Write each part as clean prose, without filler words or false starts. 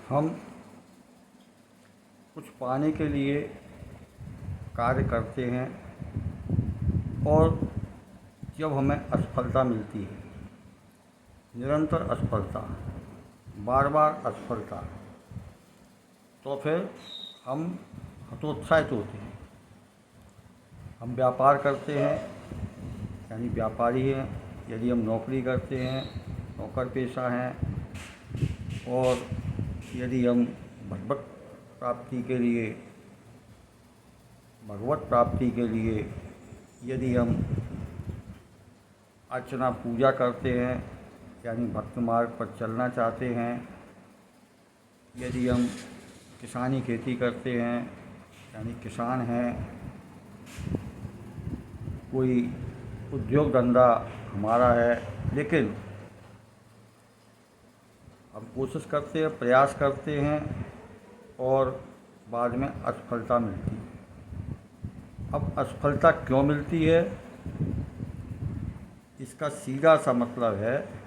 हम कुछ पाने के लिए कार्य करते हैं और जब हमें असफलता मिलती है, निरंतर असफलता, बार बार असफलता, तो फिर हम हतोत्साहित होते हैं। हम व्यापार करते हैं यानी व्यापारी हैं, यदि हम नौकरी करते हैं, नौकर पेशा हैं, और यदि हम भगवत प्राप्ति के लिए यदि हम अर्चना पूजा करते हैं यानी भक्त मार्ग पर चलना चाहते हैं, यदि हम किसानी खेती करते हैं यानी किसान हैं, कोई उद्योग धंधा हमारा है, लेकिन हम कोशिश करते हैं, प्रयास करते हैं और बाद में असफलता मिलती है। अब असफलता क्यों मिलती है, इसका सीधा सा मतलब है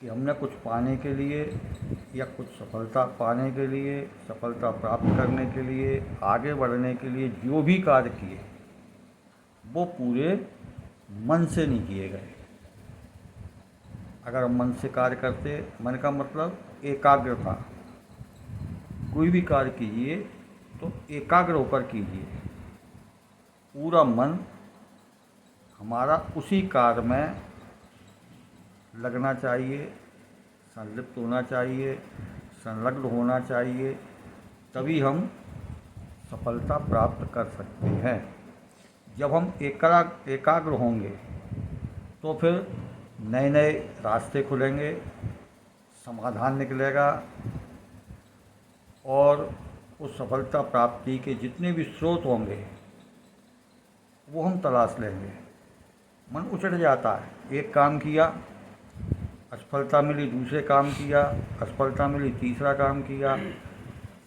कि हमने कुछ पाने के लिए या कुछ सफलता पाने के लिए, सफलता प्राप्त करने के लिए, आगे बढ़ने के लिए जो भी कार्य किए वो पूरे मन से नहीं किए गए। अगर हम मन से कार्य करते, मन का मतलब एकाग्रता, कोई भी कार्य कीजिए तो एकाग्र होकर कीजिए। पूरा मन हमारा उसी कार्य में लगना चाहिए, संलिप्त होना चाहिए, संलग्न होना चाहिए, तभी हम सफलता प्राप्त कर सकते हैं। जब हम एकाग्र होंगे तो फिर नए नए रास्ते खुलेंगे, समाधान निकलेगा और उस सफलता प्राप्ति के जितने भी स्रोत होंगे वो हम तलाश लेंगे। मन उचट जाता है, एक काम किया, असफलता मिली, दूसरे काम किया, असफलता मिली, तीसरा काम किया,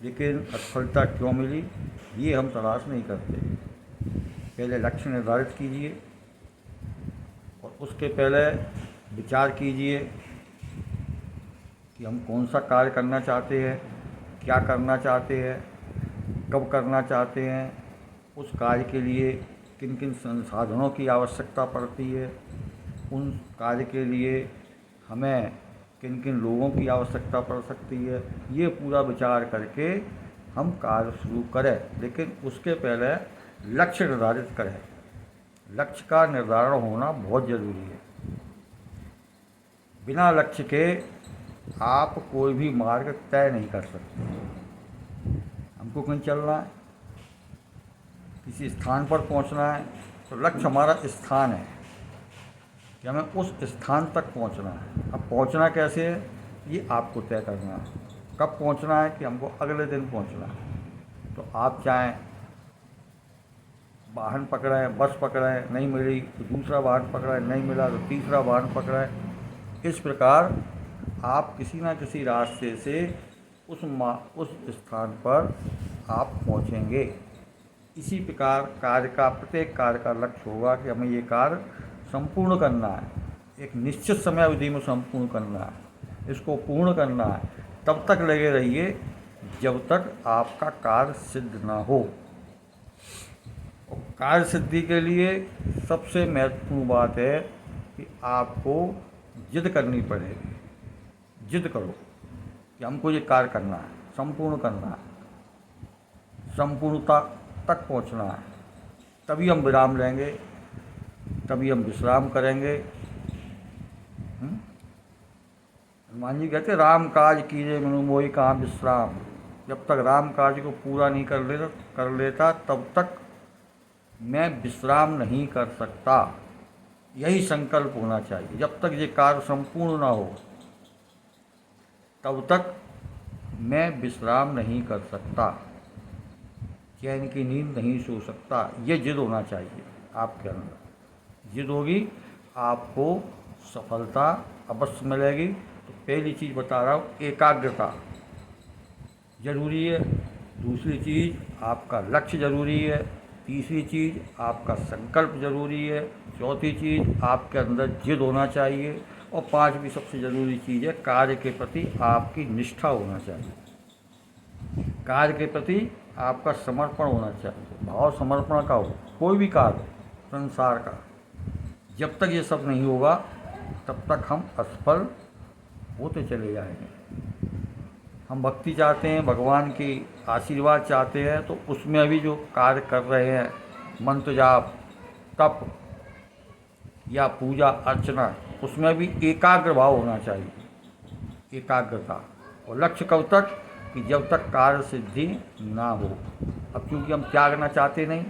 लेकिन असफलता क्यों मिली ये हम तलाश नहीं करते। पहले लक्ष्य निर्धारित कीजिए और उसके पहले विचार कीजिए कि हम कौन सा कार्य करना चाहते हैं, क्या करना चाहते हैं, कब करना चाहते हैं, उस कार्य के लिए किन किन संसाधनों की आवश्यकता पड़ती है, उन कार्य के लिए हमें किन किन लोगों की आवश्यकता पड़ सकती है, ये पूरा विचार करके हम कार्य शुरू करें। लेकिन उसके पहले लक्ष्य निर्धारित करें। लक्ष्य का निर्धारण होना बहुत ज़रूरी है। बिना लक्ष्य के आप कोई भी मार्ग तय नहीं कर सकते। हमको कहीं चलना है, किसी स्थान पर पहुंचना है, तो लक्ष्य हमारा स्थान है कि हमें उस स्थान तक पहुंचना है। अब पहुंचना कैसे है ये आपको तय करना है। कब पहुंचना है कि हमको अगले दिन पहुंचना है। तो आप चाहें वाहन पकड़ें, बस पकड़ें, नहीं मिली तो दूसरा वाहन पकड़ें, नहीं मिला तो तीसरा वाहन पकड़ें। इस प्रकार आप किसी न किसी रास्ते से उस स्थान पर आप पहुंचेंगे। इसी प्रकार प्रत्येक कार्य का लक्ष्य होगा कि हमें ये कार्य संपूर्ण करना है, एक निश्चित समय अवधि में संपूर्ण करना है, इसको पूर्ण करना है। तब तक लगे रहिए जब तक आपका कार्य सिद्ध ना हो। और कार्य सिद्धि के लिए सबसे महत्वपूर्ण बात है कि आपको जिद करनी पड़ेगी। जिद करो कि हमको ये कार्य करना है, संपूर्ण करना है, संपूर्णता तक पहुंचना है। तभी हम विराम लेंगे, तभी हम विश्राम करेंगे। हनुमान जी कहते राम काज कीजे मनु मोहि कहाँ विश्राम। जब तक राम काज को पूरा नहीं कर लेता तब तक मैं विश्राम नहीं कर सकता। यही संकल्प होना चाहिए। जब तक ये कार्य संपूर्ण ना हो तब तक मैं विश्राम नहीं कर सकता, चैन की नींद नहीं सो सकता। ये जिद होना चाहिए आपके अंदर। जिद होगी आपको सफलता अवश्य मिलेगी। तो पहली चीज़ बता रहा हूँ, एकाग्रता ज़रूरी है। दूसरी चीज़ आपका लक्ष्य ज़रूरी है। तीसरी चीज़ आपका संकल्प ज़रूरी है। चौथी चीज़ आपके अंदर जिद होना चाहिए। और पांचवी सबसे ज़रूरी चीज़ है कार्य के प्रति आपकी निष्ठा होना चाहिए। कार्य के प्रति आपका समर्पण होना चाहिए, भाव समर्पण का हो, कोई भी कार्य संसार का। जब तक ये सब नहीं होगा तब तक हम असफल होते चले जाएंगे। हम भक्ति चाहते हैं, भगवान की आशीर्वाद चाहते हैं, तो उसमें अभी जो कार्य कर रहे हैं, मंत्र जाप, तप या पूजा अर्चना, उसमें भी एकाग्र भाव होना चाहिए, एकाग्रता। और लक्ष्य कब तक? कि जब तक कार्य सिद्धि ना हो। अब क्योंकि हम त्यागना चाहते नहीं,